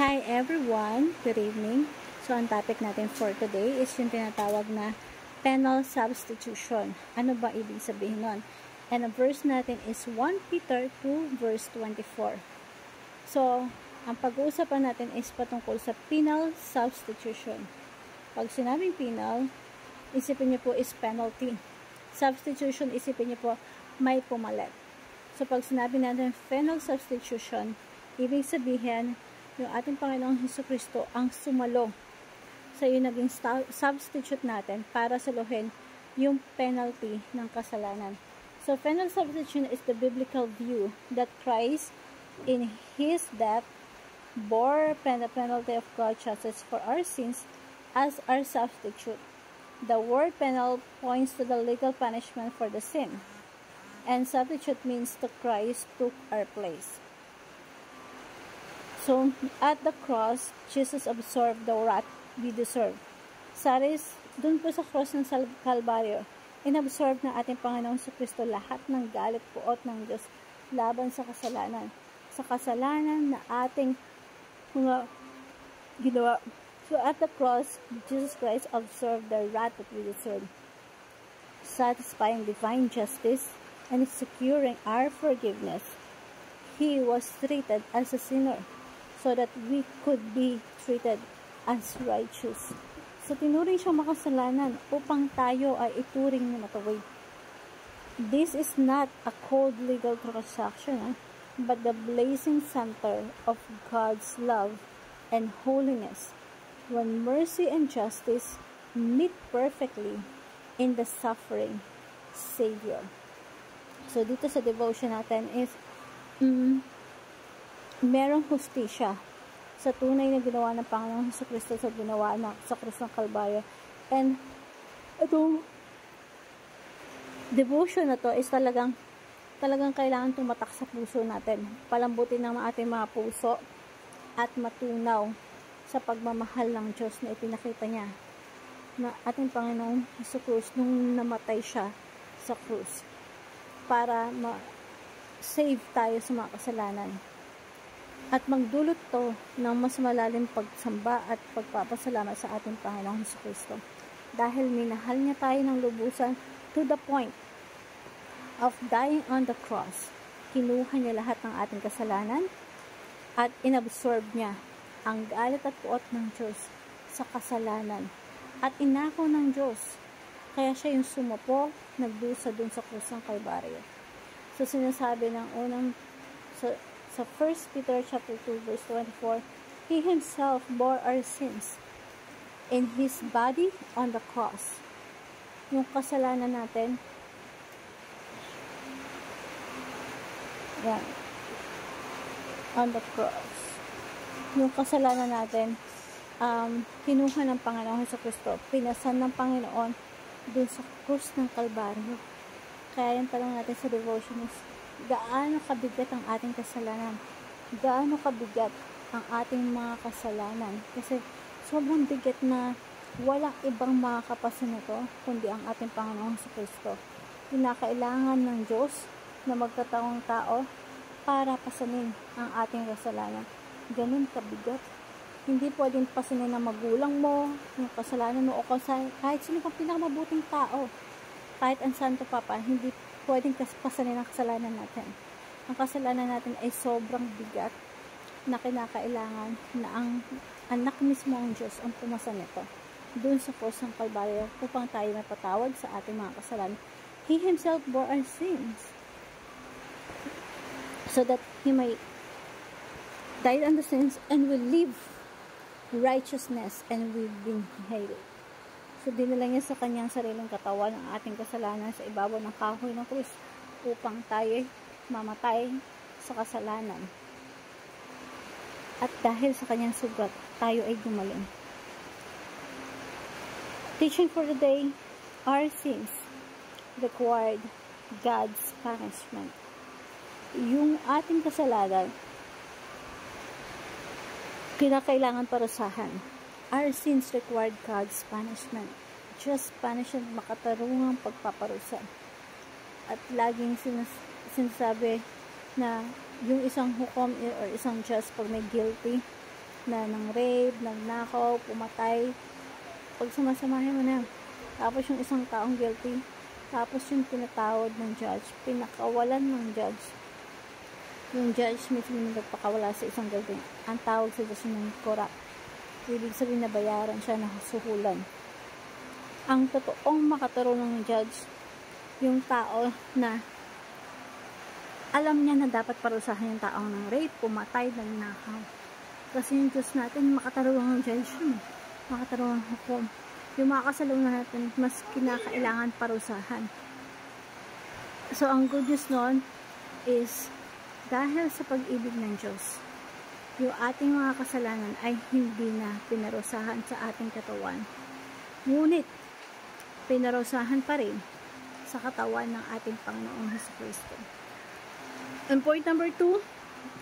Hi everyone! Good evening. So, ang topic natin for today is yung tinatawag na penal substitution. Ano ba ibig sabihin nun? And ang verse natin is 1 Peter 2 verse 24. So, ang pag-uusapan natin is patungkol sa penal substitution. Pag sinabing penal, isipin niyo po is penalty. Substitution, isipin niyo po may pumalit. So, pag sinabi natin penal substitution, ibig sabihin, yung ating Panginoong Jesucristo ang sumalo sa yung naging substitute natin para saluhin yung penalty ng kasalanan. So, penal substitution is the biblical view that Christ, in His death, bore the penalty of God's justice for our sins as our substitute. The word penal points to the legal punishment for the sin, and substitute means that Christ took our place. So, at the cross, Jesus absorbed the wrath we deserve. Saris, dun po sa cross ng Calvario, inabsorb na ating Panginoong Jesucristo lahat ng galit puot ng Diyos laban sa kasalanan. Sa kasalanan na ating mga ginawa. So, at the cross, Jesus Christ absorbed the wrath that we deserve, satisfying divine justice and securing our forgiveness. He was treated as a sinner, so that we could be treated as righteous. So, tinuring siyang makasalanan upang tayo ay ituring na matuwid. This is not a cold legal transaction, but the blazing center of God's love and holiness, when mercy and justice meet perfectly in the suffering Savior. So, dito sa devotion natin is merong hustisya sa tunay na ginawa ng Panginoong Jesucristo sa ginawa sa krus ng Calvario. And itong devotion na to is talagang kailangan tumatak sa puso natin. Palambutin ng ating mga puso at matunaw sa pagmamahal ng Diyos na ipinakita niya na ating Panginoong Jesucristo nung namatay siya sa krus para ma-save tayo sa mga kasalanan. At magdulot to ng mas malalim pagsamba at pagpapasalamat sa ating Panginoong Jesucristo. Dahil minahal niya tayo ng lubusan to the point of dying on the cross. Kinuha niya lahat ng ating kasalanan at inabsorb niya ang galit at puot ng Diyos sa kasalanan. At inako ng Diyos. Kaya siya yung sumupo, nagdusa dun sa krus ng Calvario. So, sinasabi ng unang sa 1 Peter chapter 2 verse 24, He Himself bore our sins in His body on the cross. Yung kasalanan natin, yan, on the cross. Yung kasalanan natin, kinuha ng Panginoon Jesucristo, pinasan ng Panginoon dun sa krus ng Calvario. Kaya yung tanong natin sa devotion is, gaano kabigat ang ating kasalanan? Gaano kabigat ang ating mga kasalanan? Kasi sobrang bigat na walang ibang makakapasan nito kundi ang ating Panginoong Jesucristo. Kinakailangan ng Diyos na magkataong tao para pasanin ang ating kasalanan. Ganun kabigat. Hindi pwedeng pasanin ng magulang mo, yung kasalanan mo, o kahit sino kang pinakamabuting tao. Kahit ang Santo Papa, hindi pwedeng pasanin ang kasalanan natin. Ang kasalanan natin ay sobrang bigat na kinakailangan na ang anak mismo ang Diyos ang pumasan nito doon sa krus ng Calvario upang tayo mapatawad sa ating mga kasalanan. He Himself bore our sins so that He may die on the sins and will live righteousness and we've been healed. So, dinala niya sa kanyang sariling katawan ang ating kasalanan sa ibabaw ng kahoy ng krus upang tayo mamatay sa kasalanan. At dahil sa kanyang sugat, tayo ay gumaling. Teaching for the day, our sins required God's punishment. Yung ating kasalanan, kinakailangan parusahan. Our sins required God's punishment. Just punishment, makatarungang pagpaparusa. At laging sinasabi na yung isang hukom or isang judge pag may guilty, na ng rape, nagnakaw, pumatay. Pag sumasamahin mo na, tapos yung isang taong guilty, tapos yung tinatawad ng judge, pinakawalan ng judge. Yung judge mismo yung nagpakawala sa isang guilty. Ang tawag sa Diyos ng corrupt. Ibig sabihin na bayaran siya na suhulan. Ang totoong makaturo ng judge, yung tao na alam niya na dapat parusahan yung taong ng rape, pumatay, nagnakaw. Kasi yung Diyos natin, makatarungang judge yun. Makatarungang hukom. Yung mga kasalanan natin, mas kinakailangan parusahan. So, ang good news nun is, dahil sa pag-ibig ng Diyos, yung ating mga kasalanan ay hindi na pinarusahan sa ating katawan. Ngunit, pinarusahan pa rin sa katawan ng ating Panginoong Jesucristo. And point number 2,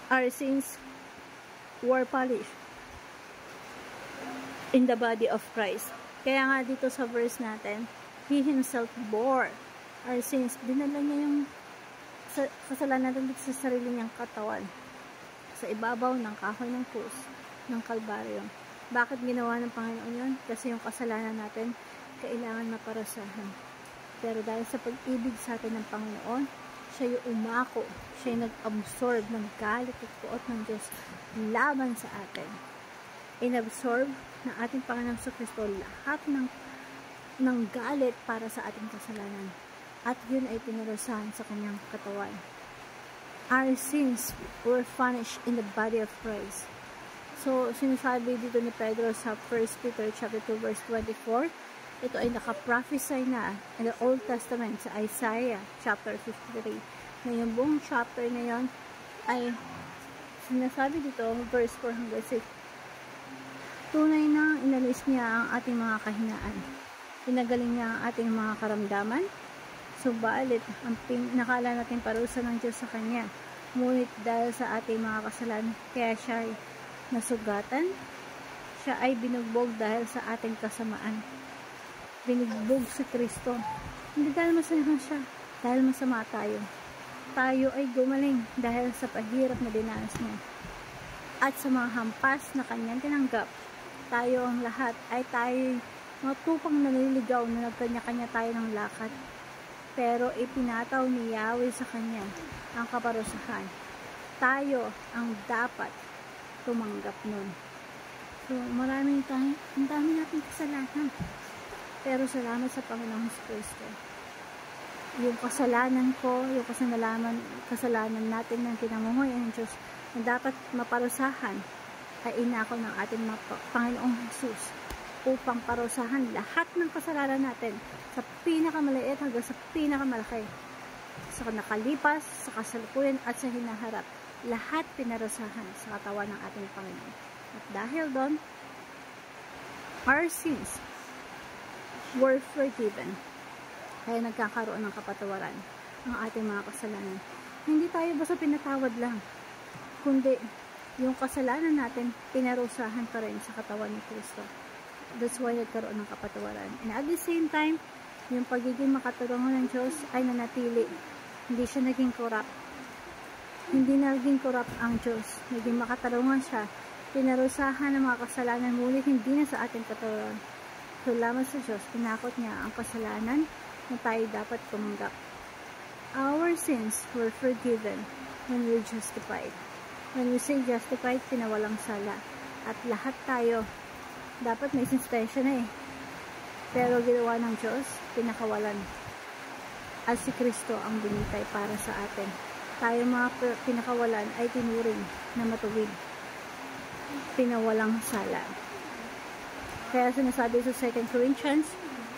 our sins were punished in the body of Christ. Kaya nga dito sa verse natin, He Himself bore our sins. Dinala niya yung kasalanan natin dito sa sarili niyang katawan. Sa ibabaw ng kahoy ng krus, ng Kalbaryo. Bakit ginawa ng Panginoon yun? Kasi yung kasalanan natin, kailangan maparusahan. Pero dahil sa pag-ibig sa atin ng Panginoon, siya yung umako, siya yung nag-absorb ng galit at puot ng Diyos laban sa atin. Inabsorb ng ating Panginoong Jesucristo lahat ng galit para sa ating kasalanan. At yun ay pinarusahan sa kanyang katawan. Our sins were punished in the body of Christ. So, sinasabi dito ni Pedro sa 1 Peter chapter 2 verse 24, ito ay nakaprophesy na in the Old Testament sa Isaiah chapter 53. Na yung buong chapter na yun ay sinasabi dito, verse 4 hanggang 6. Tunay na inalis niya ang ating mga kahinaan. Pinagaling niya ang ating mga karamdaman. Subalit, ang nakala natin parusa ng Diyos sa Kanya. Ngunit dahil sa ating mga kasalanan, kaya siya ay nasugatan. Siya ay binugbog dahil sa ating kasamaan. Binugbog si Kristo. Hindi dahil masama siya, dahil masama tayo. Tayo ay gumaling dahil sa paghirap na dinanas niya. At sa mga hampas na kanyang tinanggap, tayo ang lahat ay tayo matupang naliligaw na nagkanya-kanya tayo ng lakad. Pero ipinataw ni Yahweh sa kanya ang kaparusahan. Tayo ang dapat tumanggap nun. So, maraming tayo, ang dami nating kasalanan. Pero salamat sa Panginoong Jesucristo. Yung kasalanan ko, yung kasalanan natin ng kinamuhoy ng Diyos na dapat maparusahan ay inako ng ating Panginoong Jesus upang parusahan lahat ng kasalanan natin sa pinakamaliit hanggang sa pinakamalaki. Sa nakalipas, sa kasalukuyan at sa hinaharap. Lahat pinarusahan sa katawan ng ating Panginoon. At dahil doon, our sins were forgiven. Kaya nagkakaroon ng kapatawaran ang ating mga kasalanan. Hindi tayo basta pinatawad lang, kundi yung kasalanan natin pinarusahan pa rin sa katawan ni Kristo. That's why nagkaroon ng kapatawaran. And at the same time, yung pagiging makatarungan ng Diyos ay nanatili. Hindi siya naging corrupt. Hindi naging corrupt ang Diyos. Naging makatarungan siya. Pinarusahan ng mga kasalanan, ngunit hindi na sa ating katawan. Salamat sa Diyos, pinakot niya ang kasalanan na tayo dapat tumanggap. Our sins were forgiven when we're justified. When we say justified, pinawalang sala. At lahat tayo, dapat may sustensya na eh. Pero ginawa ng Diyos, pinakawalan. At si Kristo ang binitay para sa atin. Tayo mga pinakawalan ay tinuring na matuwid. Pinawalang sala. Kaya sinasabi sa 2 Corinthians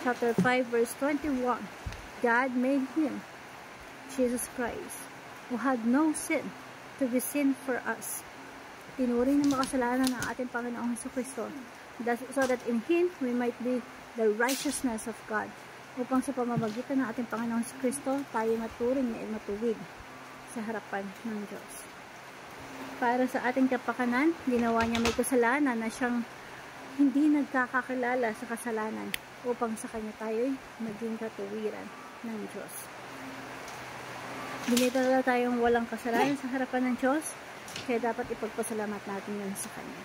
chapter 5 verse 21, God made Him, Jesus Christ, who had no sin, to be sin for us. Tinuring na makasalanan ng ating Panginoong Jesucristo, so that in Him we might be the righteousness of God. Upang sa pamamagitan ng ating Panginoong Jesucristo, tayo maturing na matuwid sa harapan ng Diyos. Para sa ating kapakanan, ginawa niya may kasalanan na siyang hindi nagkakakilala sa kasalanan upang sa kanya tayo'y maging katuwiran ng Diyos. Binitala tayong walang kasalanan sa harapan ng Diyos, kaya dapat ipagpasalamat natin yun sa kanya.